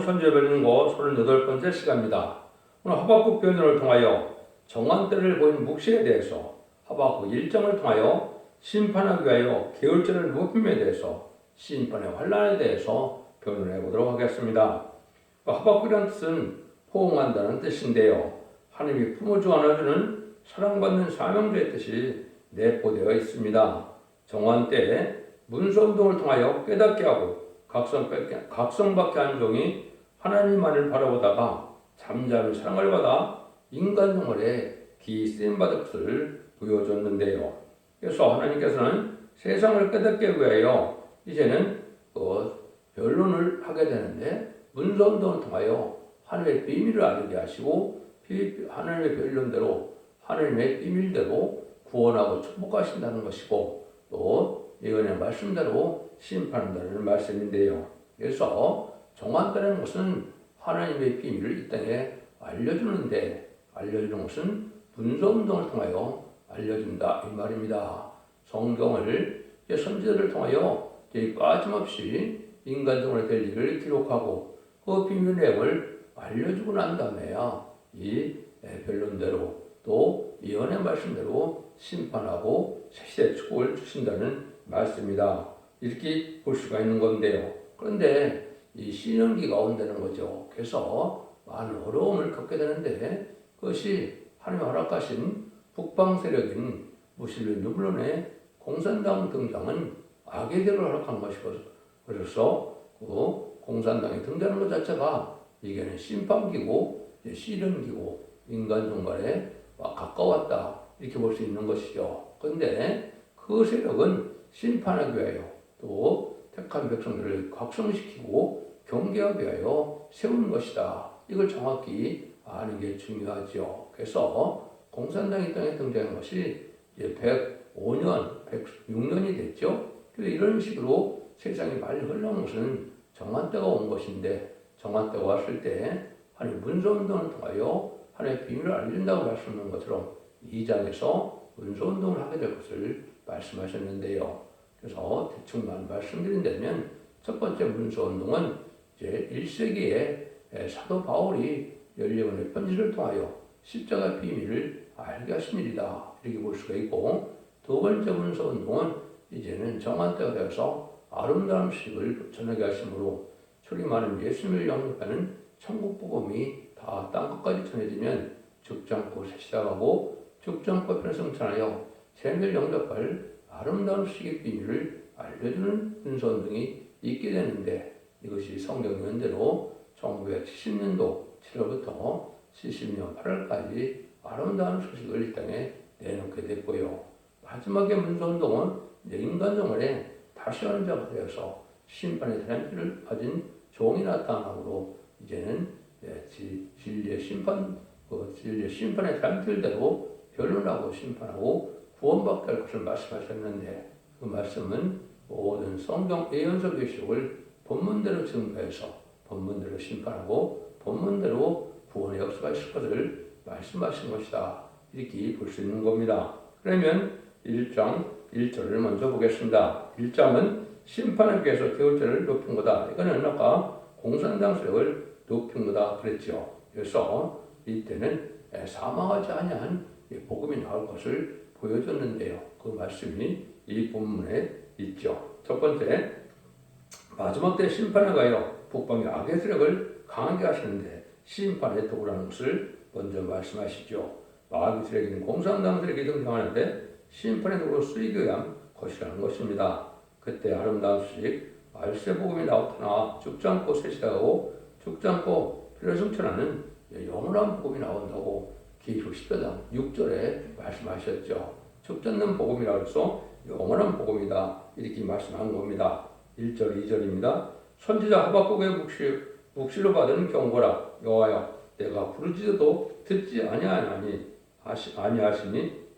천재 별린고 38번째 시간입니다. 오늘 하박국 변론을 통하여 정한때를 보인 묵시에 대해서, 하박국 1장을 통하여 심판하기 위하여 계율절을 높임에 대해서, 심판의 환란에 대해서 변론해 보도록 하겠습니다. 하박국이라는 뜻은 포옹한다는 뜻인데요. 하나님이 품어주고 안아주는 사랑받는 사명자의 뜻이 내포되어 있습니다. 정한 때에 문서운동을 통하여 깨닫게 하고 각성받게 한 종이 하나님만을 바라보다가 잠잠히 사랑을 받아 인간 생활에 기 쓰임받을 것을 보여줬는데요. 그래서 하나님께서는 세상을 깨닫게 위하여 이제는 변론을 하게 되는데, 문서운동을 통하여 하나님의 비밀을 알게 하시고 하나님의 변론대로, 하나님의 비밀대로 구원하고 축복하신다는 것이고, 또 예언의 말씀대로 심판한다는 말씀인데요. 그래서 정한다는 것은 하나님의 비밀을 이 땅에 알려주는데, 알려주는 것은 문서운동을 통하여 알려준다 이 말입니다. 성경을 선지자를 통하여 빠짐없이 인간적으로 될 일을 기록하고 그 비밀 내용을 알려주고 난 다음에야 이 변론대로 또 예언의 말씀대로 심판하고 새시대 축복을 주신다는 말씀이다, 이렇게 볼 수가 있는 건데요. 그런데 이 신년기가 온다는 거죠. 그래서 많은 어려움을 겪게 되는데, 그것이 하나님 허락하신 북방 세력인 무슬림 르블론의 공산당 등장은 악의 대로 허락한 것이고, 그래서 그 공산당이 등장하는 것 자체가 이게는 심판기고 시련기고 인간 종말에 가까웠다, 이렇게 볼 수 있는 것이죠. 그런데 그 세력은 심판하기 위하여 또 택한 백성들을 각성시키고 경계하기 위하여 세우는 것이다. 이걸 정확히 아는 게 중요하죠. 그래서 공산당이 땅에 등장한 것이 이제 105년, 106년이 됐죠. 그래서 이런 식으로 세상이 많이 흘러온 것은 정한 때가 온 것인데, 정한 때가 왔을 때 하나님 문서운동을 통하여 하나님의 비밀을 알린다고 말씀하는 것처럼 2장에서 문서운동을 하게 될 것을 말씀하셨는데요. 그래서 대충만 말씀드린다면, 첫 번째 문서운동은 이제 1세기에 사도 바울이 열려오는 편지를 통하여 십자가 비밀을 알게 하신 일이다, 이렇게 볼 수가 있고, 두 번째 문서운동은 이제는 정한 때가 되어서 아름다운 소식을 전하게 하심으로 초림하는 예수님을 영접하는 천국 복음이 다 땅끝까지 전해지면 죽지 않고 시작하고 죽지 않고 편성천하여 생을 영접할 아름다운 소식의 비밀을 알려주는 문서운동이 있게 되는데, 이것이 성경 연대로 1970년도 7월부터 70년 8월까지 아름다운 소식을 이 땅에 내놓게 됐고요. 마지막에 문서운동은 인간 생활에 다시 하는 자가 되어서 심판의 달란트를 가진 종이 나타나므로 이제는 진리의 심판의 달란트대로 변론하고 심판하고 구원받게 할 것을 말씀하셨는데, 그 말씀은 모든 성경 예언서 계시록을 본문대로 증거해서 본문대로 심판하고 본문대로 구원의 역사가 있을 것을 말씀하신 것이다, 이렇게 볼 수 있는 겁니다. 그러면 1장 1절을 먼저 보겠습니다. 1장은 심판을 위해서 계율절을 높인 거다. 이거는 아까 공산당 세력을 높인 거다 그랬죠. 그래서 이때는 사망하지 아니한 복음이 나올 것을 보여줬는데요. 그 말씀이 이 본문에 있죠. 첫 번째, 마지막 때 심판에 가여 북방의 악의 세력을 강하게 하시는데 심판의 도구라는 것을 먼저 말씀하시죠. 마귀 세력인 공산당 세력이 등장하는데 심판의 도구로 쓰이기 위한 것이라는 것입니다. 그때 아름다운 소식 말세복음이 나타나 죽지 않고 새시다하고 죽지 않고 필요성천하는 영원한 복음이 나온다고 계시록 10장 6절에 말씀하셨죠. 죽지 않는 복음이라고 해서 영원한 복음이다, 이렇게 말씀한 겁니다. 1절 2절입니다. 선지자 하박국의 묵시로 받은 경고라. 여호와여, 내가 부르짖어도 듣지 아니하시니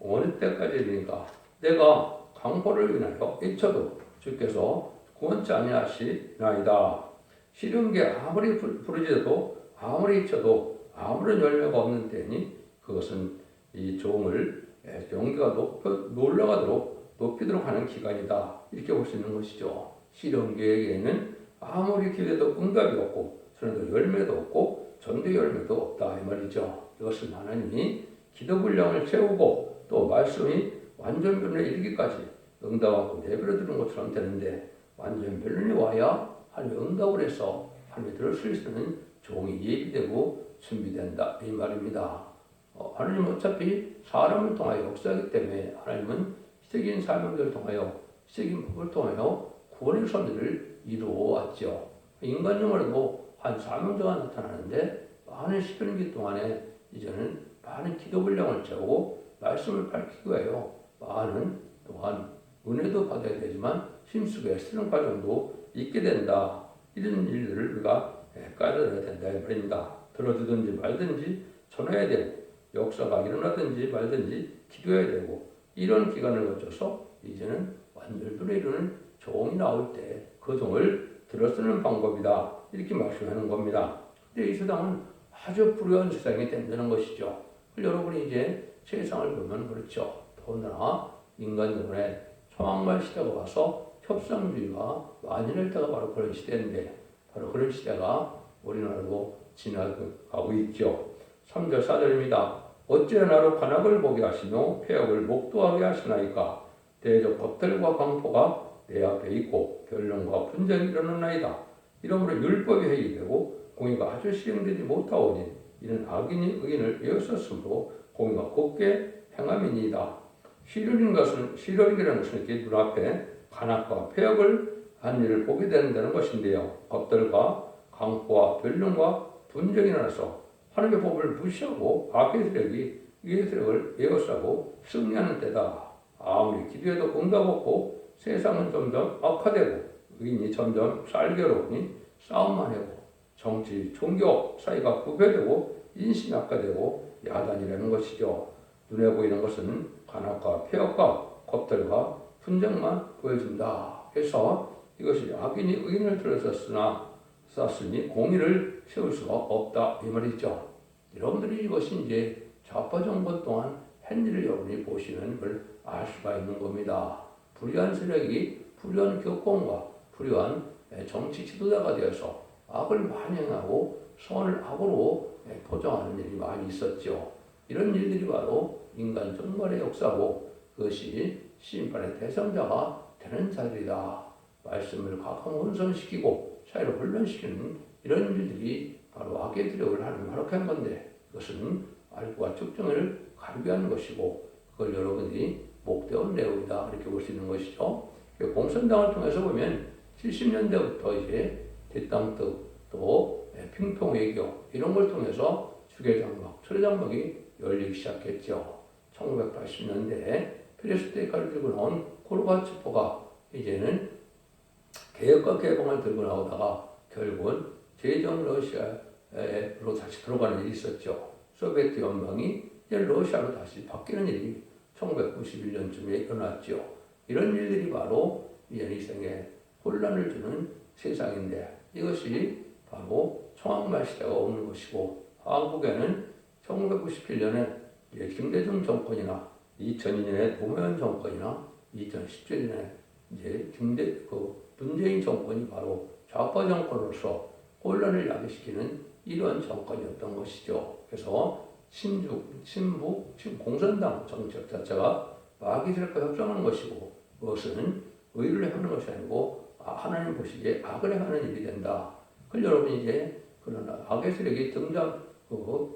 어느 때까지니까. 내가 강포를 인하여 외쳐도 주께서 구원치 아니하시나이다. 시련기에 아무리 부르짖어도 아무리 외쳐도 아무런 열매가 없는 때니 그것은 이 종을 용기가 올라가도록 높이도록 하는 기간이다, 이렇게 볼 수 있는 것이죠. 시련기에게는 아무리 기도해도 응답이 없고 손에도 열매도 없고 전도 열매도 없다 이 말이죠. 이것은 하나님이 기도 분량을 채우고 또 말씀이 완전 변론에 이르기까지 응답하고 내버려 두는 것처럼 되는데 완전 변론이 와야 하나님이 응답을 해서 하나님이 들을 수 있는 종이 예비되고 준비된다 이 말입니다. 하나님은 어차피 사람을 통하여 역사하기 때문에 하나님은 희생인 사명들을 통하여 희생인 법을 통하여 구원의 섭리를 이루어 왔죠. 인간적으로도 한 사명자가 나타나는데 많은 시편기 동안에 이제는 많은 기도 분량을 채우고 말씀을 밝히기 위하여 많은 또한 은혜도 받아야 되지만 힘쓰게 쓰는 과정도 있게 된다. 이런 일들을 우리가 까들어야 된다 이 말입니다. 들어주든지 말든지 전해야 되고 역사가 일어나든지 말든지 기도해야 되고 이런 기간을 거쳐서 이제는 완전도를 이루는 종이 나올 때 그 종을 들어쓰는 방법이다 이렇게 말씀하는 겁니다. 근데 이 세상은 아주 불우한 세상이 된다는 것이죠. 여러분이 이제 세상을 보면 그렇죠. 더구나 인간적으로 초막말 시대가 와서 협상주의가 만연할 때가 바로 그런 시대인데 바로 그런 시대가 우리나라도 지나가고 있죠. 3절 4절입니다. 어찌 나로 관악을 보게 하시며 폐역을 목도하게 하시나이까. 대적 겁들과 강포가 내 앞에 있고 변론과 분쟁이 일어나나이다. 이러므로 율법이 회의되고 공의가 아주 실행되지 못하오니 이는 악인이 의인을 에워쌌으므로 공의가 곱게 행함이니이다. 시련이라는 것은 이렇게 눈앞에 간악과 폐역을 한 일을 보게 된다는 것인데요. 겁들과 강포와 변론과 분쟁이 일어나서 하나님의 법을 무시하고 악의 세력이 이 세력을 에워싸고 승리하는 때다. 아무리 기도해도 응답 없고 세상은 점점 악화되고 의인이 점점 쌀겨로우니 싸움만 하고 정치, 종교 사이가 구별되고 인심이 악화되고 야단이라는 것이죠. 눈에 보이는 것은 간악과 폐역과 겁들과 분쟁만 보여준다. 그래서 이것이 악인이 의인을 들어섰으니 공의를 세울 수가 없다 이 말이죠. 여러분들이 이것이 이제 좌파 정권 동안 한 일을 여러분이 보시면 그걸 알 수가 있는 겁니다. 불의한 세력이 불의한 교권과 불의한 정치 지도자가 되어서 악을 많이 행하고 선을 악으로 포장하는 일이 많이 있었죠. 이런 일들이 바로 인간 전반의 역사고 그것이 심판의 대상자가 되는 자들이다. 말씀을 각각 혼선시키고 사회를 혼란시키는 이런 일들이 바로 악의 드력을 하는 허락한 건데 그것은 알과 측정을 가르게 것이고 그걸 여러분이 목대한 내용이다 이렇게 볼 수 있는 것이죠. 공산당을 통해서 보면 70년대부터 이제 대땅특 또 핑퐁외교 이런 걸 통해서 주계장막, 초래장막이 열리기 시작했죠. 1980년대 페레스트로이카를 들고 나온 고르바초프가 이제는 개혁과 개방을 들고 나오다가 결국은 제정 러시아로 다시 들어가는 일이 있었죠. 소비에트 연방이 이제 러시아로 다시 바뀌는 일이 1991년쯤에 일어났죠. 이런 일들이 바로 이제 이 생에 혼란을 주는 세상인데 이것이 바로 청왕말 시대가 오는 것이고 한국에는 1997년에 김대중 정권이나 2002년에 노무현 정권이나 2017년에 이제 문재인 정권이 바로 좌파 정권으로서 혼란을 야기시키는 이런 정권이었던 것이죠. 그래서 친북, 공산당 정책 자체가 마귀 세력과 협상하는 것이고 그것은 의를 행하는 것이 아니고 하나님 보시기에 악을 행하는 일이 된다. 그걸 여러분이 이제 그런 악의 세력이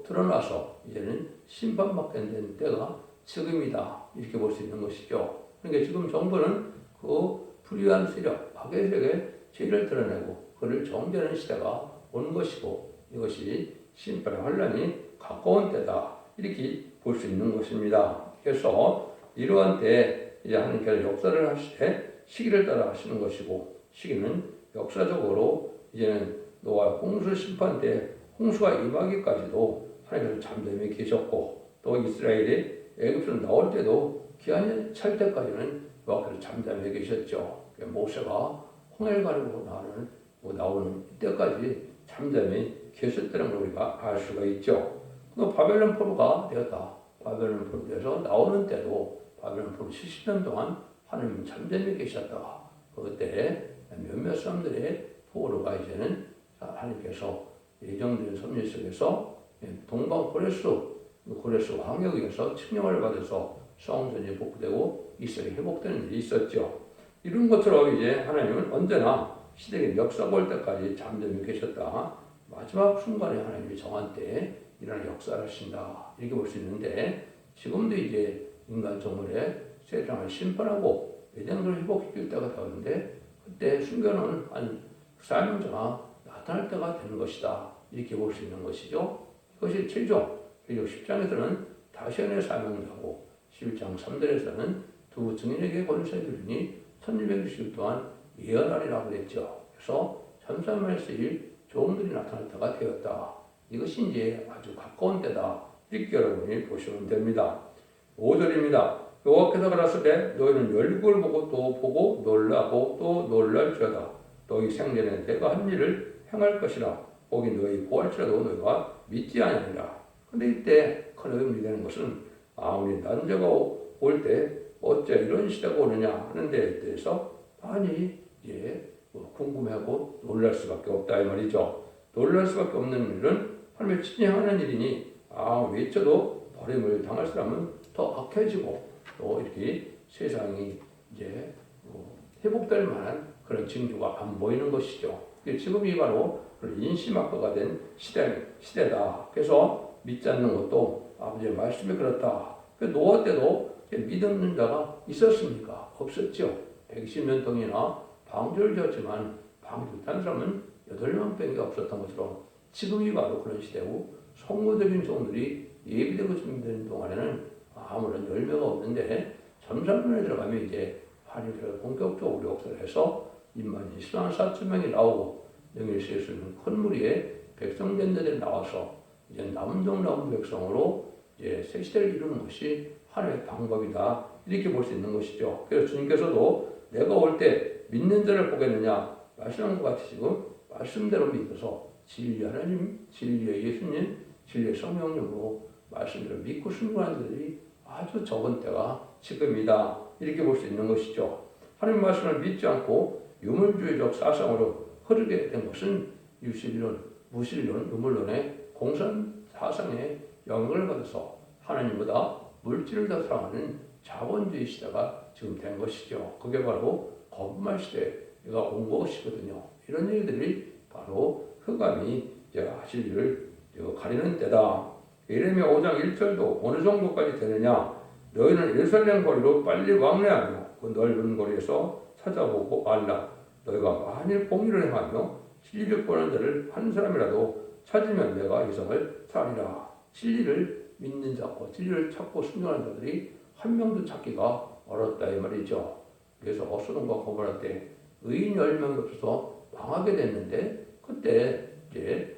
드러나서 이제는 심판받게 된 때가 지금이다. 이렇게 볼 수 있는 것이죠. 그러니까 지금 정부는 그 불의한 세력, 악의 세력의 죄를 드러내고 그를 정죄하는 시대가 오는 것이고 이것이 심판의 환란이 가까운 때다. 이렇게 볼 수 있는 것입니다. 그래서 이러한 때에 이제 하나님께서 역사를 하실 때 시기를 따라 하시는 것이고 시기는 역사적으로 이제는 노아 홍수 심판 때 홍수가 임하기까지도 하나님께서 잠잠히 계셨고 또 이스라엘이 애굽에서 나올 때도 기한이 찰 때까지는 여호와께서 잠잠히 계셨죠. 모세가 홍해를 가르고 나오는 때까지 잠잠히 계셨다는 걸 우리가 알 수가 있죠. 또 바벨론 포로가 되었다. 바벨론 포로 되어서 나오는 때도 바벨론 포로 70년 동안 하나님은 잠잠히 계셨다. 그때 몇몇 사람들의 포로가 이제는 하나님께서 예정된 섭리 속에서 동방 고레스 왕에 의해서 칙령을 받아서 성전이 복구되고 이스라엘이 회복되는 일이 있었죠. 이런 것처럼 이제 하나님은 언제나 시대의 역사가 올 때까지 잠잠히 계셨다. 마지막 순간에 하나님이 정한 때에 일어날 역사를 하신다. 이렇게 볼 수 있는데 지금도 이제 인간 정월에 세상을 심판하고 예정대로 회복시킬 때가 되었는데 그때 숨겨놓은 한 사명자가 나타날 때가 되는 것이다. 이렇게 볼 수 있는 것이죠. 이것이 최종 10장에서는 다시안의 사명자고 11장 3절에서는 두 증인에게 권세를 주니 1660일 동안 예언하리라고 그랬죠. 그래서 천사만에 쓰일 종들이 나타날 때가 되었다. 이것이 이제 아주 가까운 때다. 이렇게 여러분이 보시면 됩니다. 5절입니다. 여호와께서 가라사대 너희는 열국을 보고 또 보고 놀라고 또 놀랄지어다. 너희 생전에 내가 한 일을 행할 것이라. 혹이 너희 보할지라도 너희가 믿지 아니하리라. 근데 이때 큰 의미 되는 것은 아무리 난제가 올 때 어째 이런 시대가 오느냐 하는 데에 대해서 많이 궁금하고 놀랄 수밖에 없다 이 말이죠. 놀랄 수밖에 없는 일은 하나님의 진행하는 일이니 외쳐도 버림을 당할 사람은 더 악해지고 또 이렇게 세상이 이제 회복될 만한 그런 징조가 안 보이는 것이죠. 지금이 바로 인심학과가 된 시대다. 그래서 믿지 않는 것도 아버지의 말씀이 그렇다. 노아 때도 믿는 자가 있었습니까? 없었죠. 120년 동안이나 방주를 지었지만 방주 딴 사람은 8명밖에 없었던 것처럼 지금이 바로 그런 시대고 성도적인 종들이 예비되고 준비되는 동안에는 아무런 열매가 없는데 점산론에 들어가면 이제 한일교회가 본격적으로 역사를 해서 인만이 14,000명이 나오고 영일시에 쓰는 큰 무리의 백성전들이 나와서 이제 남동 백성으로 이제 새 시대를 이루는 것이 하나의 방법이다. 이렇게 볼 수 있는 것이죠. 그래서 주님께서도 내가 올 때 믿는 자를 보겠느냐 말씀한 것 같이 지금 말씀대로 믿어서 진리 하나님, 진리의 예수님, 진리의 성령님으로 말씀대로 믿고 순종하는 자들이 아주 적은 때가 지금이다. 이렇게 볼 수 있는 것이죠. 하나님 말씀을 믿지 않고 유물주의적 사상으로 흐르게 된 것은 유실론, 무실론, 유물론의 공산 사상의 영향을 받아서 하나님보다 물질을 더 사랑하는 자본주의 시대가 지금 된 것이죠. 그게 바로 거짓말 시대가 온 것이거든요. 이런 일들이 바로 흑암이 진리를 가리는 때다. 예레미야 5장 1절도 어느 정도까지 되느냐? 너희는 예루살렘 거리로 빨리 왕래하며 그 넓은 거리에서 찾아보고 알라. 너희가 만일 공의를 행하며 진리를 구하는 자를 한 사람이라도 찾으면 내가 이성을 살리라. 진리를 믿는 자고 진리를 찾고 순종하는 자들이 한 명도 찾기가 어렵다 이 말이죠. 그래서 소돔과 고모라 때 의인 10명이 없어서 망하게 됐는데 그때 이제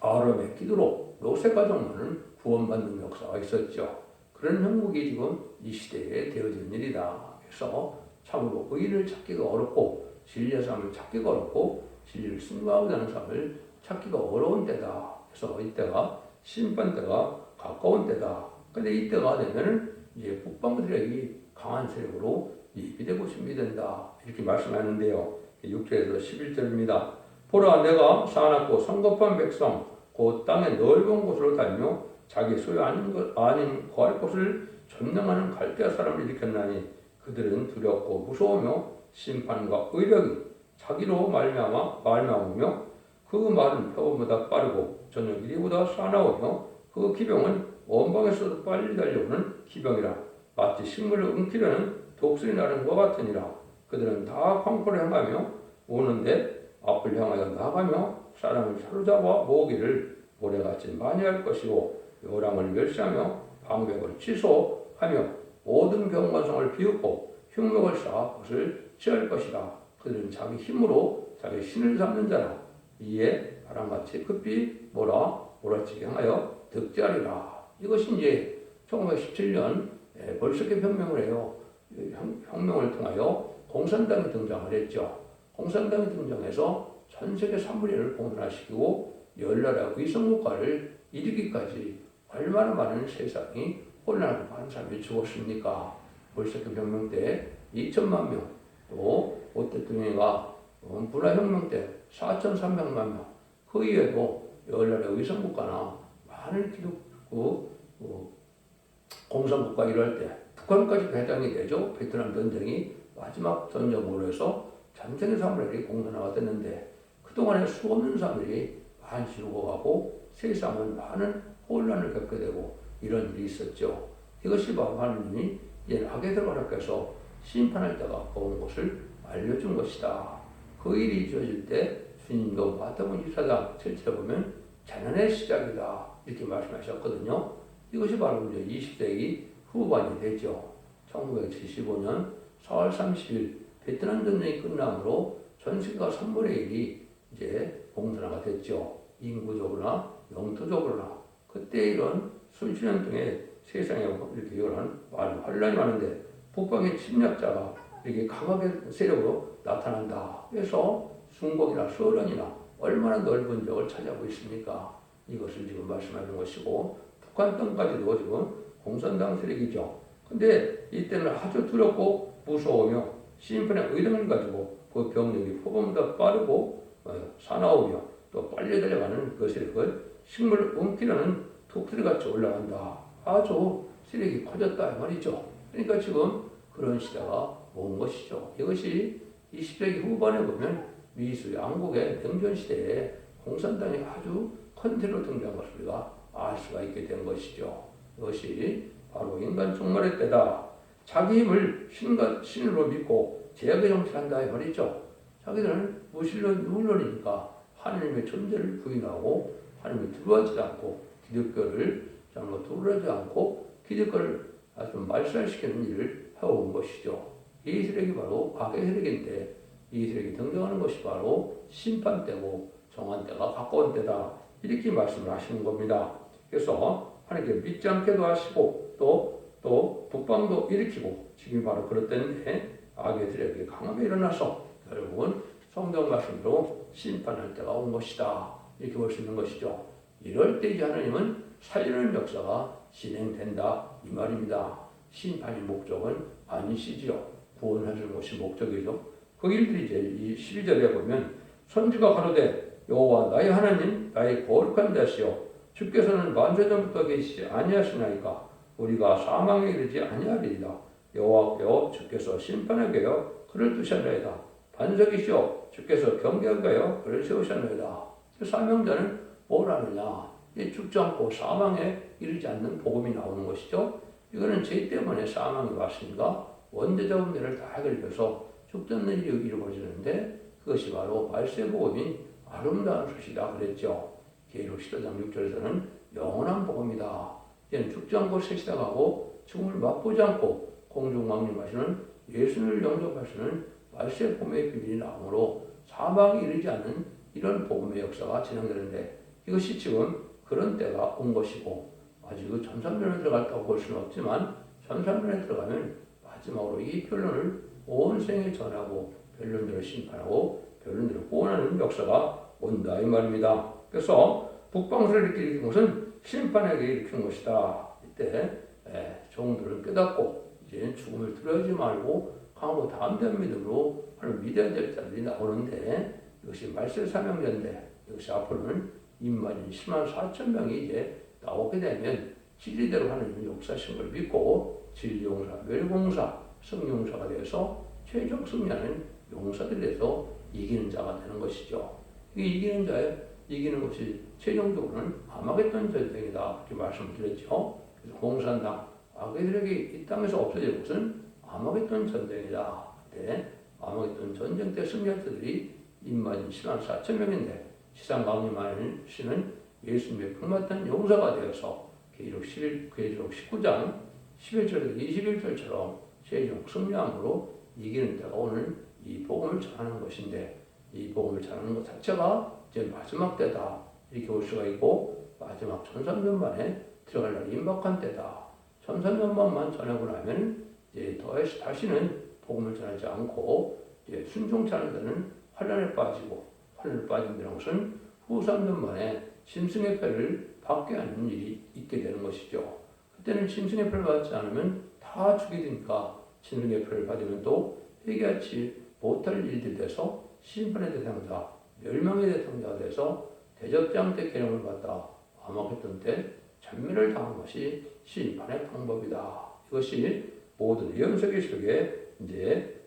아람의 기도로 롯의 가정만은 구원받는 역사가 있었죠. 그런 형국이 지금 이 시대에 되어지는 일이다. 그래서 참으로 의인을 찾기가 어렵고 진리의 삶을 찾기가 어렵고 진리를 순종하고자 하는 삶을 찾기가 어려운 때다. 그래서 이때가 심판 때가 가까운 때다. 근데 이때가 되면은 이제 북방 세력이 강한 세력으로 예비되고 준비된다. 이렇게 말씀하는데요. 6절에서 11절입니다. 보라 내가 사납고 성급한 백성 곧 땅의 넓은 곳으로 다니며 자기 소유 아닌 거할 곳을 점령하는 갈대아 사람을 일으켰나니 그들은 두렵고 무서우며 심판과 의력이 자기로 말미암으며 그 말은 표범보다 빠르고 저녁 이리보다 사나우며 그 기병은 원방에서도 빨리 달려오는 기병이라 마치 식물을 움키려는 독수리 나는 것 같으니라. 그들은 다 광포를 향하며 오는데 앞을 향하여 나가며 사람을 사로잡아 모으기를 모래같이 많이 할 것이고 요랑을 멸시하며 방백을 취소하며 모든 경관성을 비웃고 흉목을 쌓아 것을 취할 것이다. 그들은 자기 힘으로 자기 신을 삼는 자라. 이에 바람같이 급히 몰아치게 하여 득제하리라. 이것이 이제 1917년 볼셰비크 혁명을 해요. 혁명을 통하여 공산당이 등장을 했죠. 공산당이 등장해서 전 세계 3분의 1을 공산화시키고 열나라 위성국가를 일으키기까지 얼마나 많은 세상이 혼란하고 많은 사람이 죽었습니까? 볼셰비크 혁명 때 2천만 명, 또 오 대통령이가 문화 혁명 때 4,300만 명, 그 그 이외에도 열나라 위성국가나 많은 기독교 공산국가 이럴 때 북한까지 배당이 되죠. 베트남 전쟁이 마지막 전쟁으로 해서 전쟁의 사물들이 공산화가 됐는데 그동안에 수없는 사람들이 많이 죽어가고 세상은 많은 혼란을 겪게 되고 이런 일이 있었죠. 이것이 바로 하느님이 이제 악에 들어가라고 해서 심판할 때가 가까운 것을 알려준 것이다. 그 일이 이루어질 때 주님도 마태복음 24장 7절에 보면 재난의 시작이다 이렇게 말씀하셨거든요. 이것이 바로 이제 20세기 후반이 되죠. 1975년 4월 30일 베트남 전쟁이 끝남으로 전 세계가 3분의 1이 이제 공산화가 됐죠. 인구적으로나 영토적으로나 그때 이런 수십 년 동안 세상에 이렇게 이런 많은 환란이 많은데 북방의 침략자가 이렇게 강하게 세력으로 나타난다. 그래서 중국이나 소련이나 얼마나 넓은 지역을 차지하고 있습니까? 이것을 지금 말씀하는 것이고 북한 땅까지도 지금 공산당 세력이죠. 근데 이때는 아주 두렵고 무서우며 심판의 의령을 가지고 그 병력이 표범보다 빠르고 사나우며 또 빨리 달려가는 그 세력을 식물을 움키려는 독수리 같이 올라간다. 아주 세력이 커졌다 이 말이죠. 그러니까 지금 그런 시대가 온 것이죠. 이것이 20세기 후반에 보면 미수 양국의 냉전 시대에 공산당이 아주 큰 세로 등장한 것을 우리가 알 수가 있게 된 것이죠. 이것이 바로 인간 종말의 때다. 자기 힘을 신으로 믿고 제약의 정치한다 이 말이죠. 자기들은 무신론이니까 하나님의 존재를 부인하고 하나님을 두려워하지 않고 기독교를 두려워하지 않고 기독교를 아주 말살시키는 일을 해온 것이죠. 이 세력이 바로 악의 세력인데 이 세력이 등장하는 것이 바로 심판 때고 정한 때가 가까운 때다. 이렇게 말씀을 하시는 겁니다. 그래서 하나님께 믿지 않게도 하시고 또 북방도 일으키고 지금 바로 그럴 때인데 악의 세력이 강하게 일어나서 결국은 성경 말씀으로 심판할 때가 온 것이다. 이렇게 볼 수 있는 것이죠. 이럴 때 하나님은 살리는 역사가 진행된다 이 말입니다. 심판의 목적은 아니시지요. 구원하시는 것이 목적이죠. 그 일들이 이제 이 12절에 보면 선지가 가로되 여호와 나의 하나님 나의 거룩한 자시여 주께서는 만세전부터 계시지 아니하시나이까 우리가 사망에 이르지 아니하리이다. 여호와께서 주께서 심판하게 하여 그를 두셨나이다. 반석이시여 주께서 경계하게 하여 그를 세우셨나이다. 사명자는 뭘 하느냐? 죽지 않고 사망에 이르지 않는 복음이 나오는 것이죠. 이거는 죄 때문에 사망이 왔으니까 원죄적 문제를 다 해결해서 죽지 않는 일이 이루어지는데 그것이 바로 말세 복음이 아름다운 소식이다 그랬죠. 계시록 15장 6절에서는 영원한 복음이다. 이제는 죽지 않고 세시다가고 죽음을 맛보지 않고 공중왕림하시는 예수를 영접하시는 말세 복음의 비밀이 나오므로 사망이 이르지 않는 이런 복음의 역사가 진행되는데 이것이 지금 그런 때가 온 것이고 아직 그 전산면에 들어갔다고 볼 수는 없지만 전산면에 들어가면 마지막으로 이 변론을 온 생에 전하고 변론대로 심판하고 변론대로 구원하는 역사가 온다 이 말입니다. 그래서 북방세를 일으키는 것은 심판에게 일으키는 것이다. 이때 종들을 깨닫고 이제 죽음을 두려워하지 말고 강하고 담대한 믿음으로 하나님 믿어야 될 자들이 나오는데 이것이 말세 사명자인데 이것이 앞으로는 2만 10만 4천 명이 이제 나오게 되면 진리대로 하나님의 역사하신 걸 믿고 진리용사, 멸공사, 성용사가 되어서 최종 승리하는 용사들이 돼서 이기는 자가 되는 것이죠. 이기는 것이 최종적으로는 아마겟돈 전쟁이다 이렇게 말씀드렸죠. 그래서 공산당 악의 세력이 이 땅에서 없어질 것은 아마겟돈 전쟁이다. 그때 아마겟돈 전쟁 때 승리할 자들이 2만 10만 4천 명인데 시상 강림하는 씨는 예수님의 품었던 용사가 되어서 계시록 19장 11절에서 21절처럼 최종 승리함으로 이기는 때가 오늘 이 복음을 전하는 것인데 이 복음을 전하는 것 자체가 이제 마지막 때다 이렇게 볼 수가 있고 마지막 1300년 만에 들어갈 날이 임박한 때다. 1300년만 전하고 나면 이제 다시는 복음을 전하지 않고 이제 순종치 않은 데는 환란에 빠지고 환란에 빠진다는 것은 후 3년 만에 짐승의 패를 받게 하는 일이 있게 되는 것이죠. 그때는 짐승의 패를 받지 않으면 다 죽게 되니까 짐승의 패를 받으면 또 회개하지 못할 일들이 돼서 심판의 대상자, 멸망의 대상자가 돼서 대적장 때 계명을 받다 암흑했던 때 천멸을 당한 것이 심판의 방법이다. 이것이 모든 예언서기 속에 이제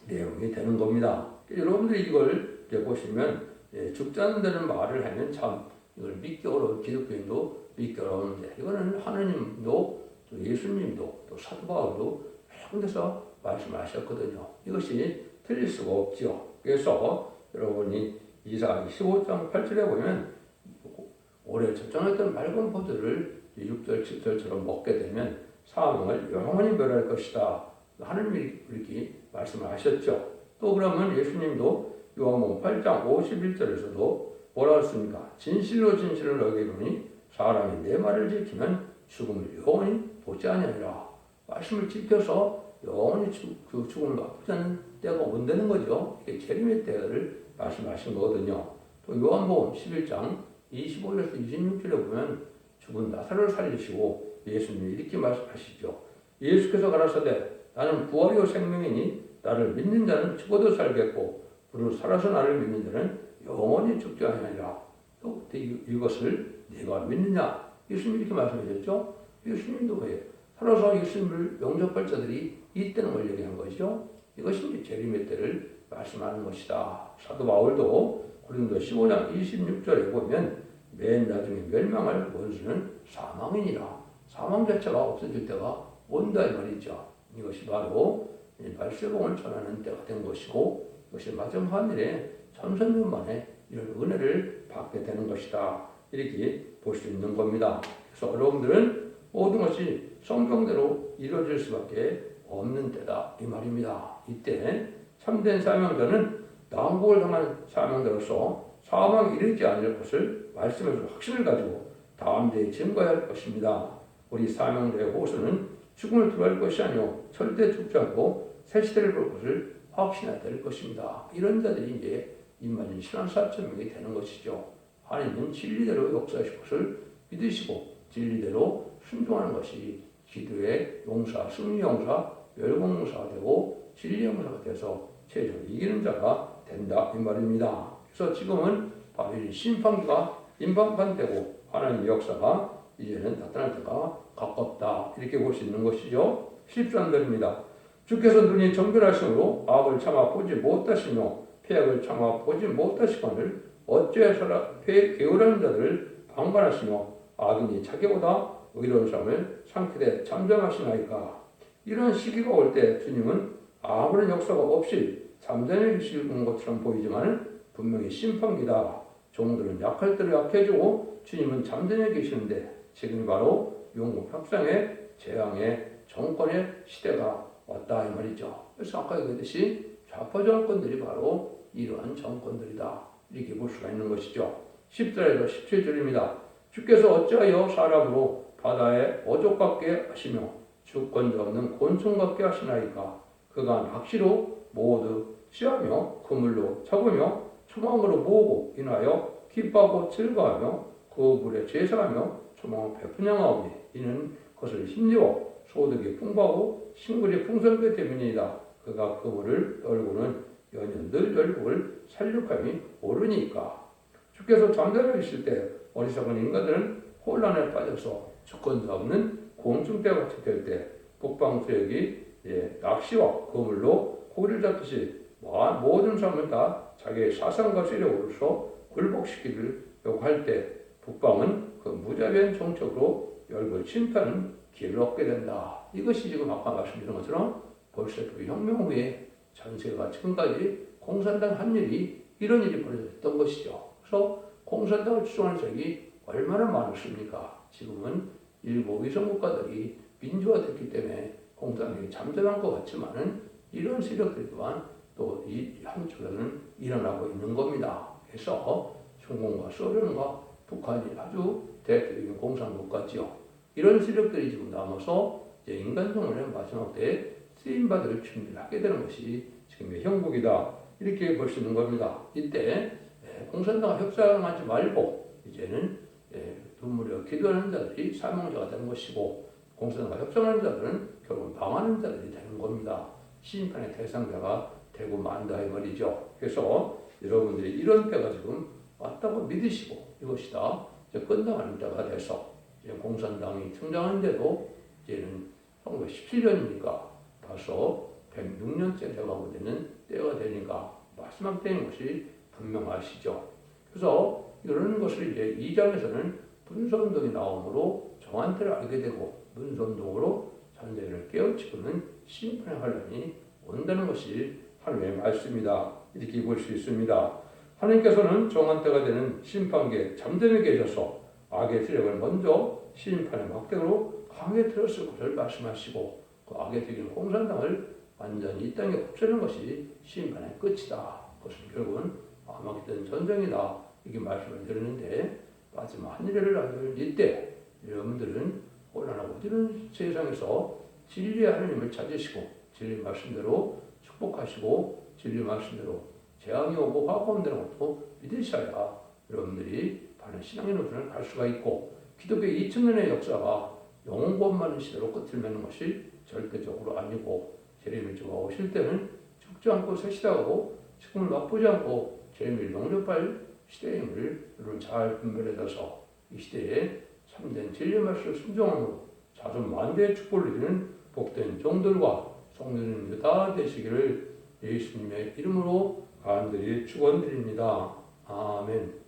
내용이 되는 겁니다. 여러분들이 이걸 이제 보시면 죽지 않는다는 말을 하면 참 이걸 믿기 어려운 기독교인도 믿기 어려운데 이거는 하느님도 또 예수님도 또 사도 바울도 여러 데서 말씀하셨거든요. 이것이 틀릴 수가 없죠. 그래서 여러분이 이사야 15장 8절에 보면 올해 적정했던 맑은 포도를 6절 7절처럼 먹게 되면 사망을 영원히 멸할 것이다. 하느님이 이렇게 말씀을 하셨죠. 또 그러면 예수님도 요한복음 8장 51절에서도 뭐라고 했습니까? 진실로 진실로 너희에게 이르노니 사람이 내 말을 지키면 죽음을 영원히 보지 아니하리라. 말씀을 지켜서 영원히 그 죽음을 맛보지 않는 때가 온다는 거죠. 이게 재림의 때를 말씀하신 거거든요. 또 요한복음 11장 25절에서 26절에 보면 죽은 나사로를 살리시고 예수님이 이렇게 말씀하시죠. 예수께서 가라사대 나는 부활이요 생명이니 나를 믿는 자는 죽어도 살겠고 무릇 살아서 나를 믿는 자는 영원히 죽지 아니하리라. 또 이것을 네가 믿느냐? 예수님이 이렇게 말씀하셨죠. 예수님도 왜 살아서 예수님을 영접할 자들이 있다는 걸 얘기한 것이죠. 이것이 재림의 때를 말씀하는 것이다. 사도 바울도 고린도 15장 26절에 보면 맨 나중에 멸망할 원수는 사망이니라. 사망 자체가 없어질 때가 온다 이 말이죠. 이것이 바로 말세봉을 전하는 때가 된 것이고 이것이 마지막 하늘에 천천년 만에 이런 은혜를 받게 되는 것이다. 이렇게 볼 수 있는 겁니다. 그래서 여러분들은 모든 것이 성경대로 이루어질 수밖에 없는 때다 이 말입니다. 이때 참된 사명자는 난국을 당한 사명자로서 사망이 이르지 않을 것을 말씀해서 확신을 가지고 다음 대에 증거해야 할 것입니다. 우리 사명자의 호소는 죽음을 두려워할 것이 아니요 절대 죽지 않고 새 시대를 볼 것을 확신해야 될 것입니다. 이런 자들이 이제 임마진 신앙사천명이 되는 것이죠. 하나님은 진리대로 역사하실 것을 믿으시고 진리대로 순종하는 것이 기도의 용사, 승리 용사, 멸공 용사가 되고 진리 용사가 돼서 최종 이기는 자가 된다 이 말입니다. 그래서 지금은 바로 이 심판기가 임박반되고 하나님의 역사가 이제는 나타날 때가 가깝다 이렇게 볼 수 있는 것이죠. 13절입니다. 주께서 눈이 정결하심으로 악을 참아 보지 못하시며 폐악을 참아 보지 못하시거늘 어찌해서라 게으르는 자들을 방관하시며 악인이 자기보다 의로운 사람을 상키되 잠잠하시나이까. 이런 시기가 올 때 주님은 아무런 역사가 없이 잠잠해 계시는 것처럼 보이지만 분명히 심판기다. 종들은 약할 대로 약해지고 주님은 잠잠해 계시는데 지금이 바로 영국 협상의 재앙의 정권의 시대가 왔다 이 말이죠. 그래서 아까 얘기했듯이 좌파 정권들이 바로 이러한 정권들이다 이렇게 볼 수가 있는 것이죠. 10절에서 17절입니다. 주께서 어찌하여 사람으로 바다에 어족 같게 하시며 주권자 없는 곤충 같게 하시나이까. 그가 낚시로 모두 취하며 그물로 잡으며 초망으로 모으고 인하여 기뻐하고 즐거워하며 그 물에 제사하며 초망을 베푸냐하오니 이는 그것을 힘입어 소득이 풍부하고 식물이 풍성하게 되민이다. 그가 그물을 열고는 연연 늘 열국을 살육함이 오르니까. 주께서 잠잠해 계실 때 어리석은 인간들은 혼란에 빠져서 주권자 없는 곤충떼가 잡힐 때 북방수역이 낚시와 그물로 고기를 잡듯이 모든 사람은 다 자기의 사상과 세력으로서 굴복시키려고 할 때 북방은 그 무자비한 정책으로 열벌 침탈은 길을 얻게 된다. 이것이 지금 아까 말씀드린 것처럼 볼셰비크 혁명 후에 전 세계가 지금까지 공산당 한 일이 이런 일이 벌어졌던 것이죠. 그래서 공산당을 추종하는 세력이 얼마나 많았습니까? 지금은 일부 위성국가들이 민주화됐기 때문에 공산당이 잠잠한 것 같지만은 이런 세력들 또한 또 이 한쪽에는 일어나고 있는 겁니다. 그래서 중공과 소련과 북한이 아주 대표적인 공산국가지요. 이런 세력들이 지금 남아서 이제 인간성문의 마지막 때에 쓰임받을 준비를 하게 되는 것이 지금의 형국이다. 이렇게 볼 수 있는 겁니다. 이때 공산당과 협상하지 말고 이제는 눈물로 기도하는 자들이 사명자가 되는 것이고 공산당과 협상하는 자들은 결국 망하는 자들이 되는 겁니다. 심판의 대상자가 되고 만다 이 말이죠. 그래서 여러분들이 이런 때가 지금 왔다고 믿으시고 이것이다. 이제 끝나가는 때가 돼서 이제 공산당이 등장하는데도 이제는 1917년이니까 벌써 106년째 돼가고 되는 때가 되니까 마지막 때인 것이 분명하시죠. 그래서 이런 것을 이제 2장에서는 분수운동이 나오므로 정한 때를 알게 되고 분수운동으로 잔재를 깨우치고는 심판의 환란이 온다는 것이 하나님의 말씀이다. 이렇게 볼 수 있습니다. 하나님께서는 정한 때가 되는 심판기에 잠잠히 계셔서 악의 세력을 먼저 심판의 막대기로 강하게 들었을 것을 말씀하시고 그 악의 세력 공산당을 완전히 이 땅에 없애는 것이 심판의 끝이다. 그것은 결국은 아마겟돈 전쟁이다. 이렇게 말씀을 드렸는데 마지막 한일을 알는 이때 여러분들은 고난하고 어디는 세상에서 진리의 하나님을 찾으시고 진리 말씀대로 축복하시고 진리 말씀대로 재앙이 오고 화가 온다는 것도 믿으셔야 여러분들이 바른 신앙의 노선을 갈 수가 있고 기독교의 2000년의 역사가 영원권만의 시대로 끝을 맺는 것이 절대적으로 아니고 제레미야가 오실 때는 죽지 않고 새시다가고 지금을 맛보지 않고 제레미야를 영접할 시대임을 여러분 잘 분별해서 이 시대에 참된 진리 말씀을 순종함으로 자손 만대의 축복을 누리는 복된 종들과 성도님 다 되시기를 예수님의 이름으로 간절히 축원드립니다. 아멘.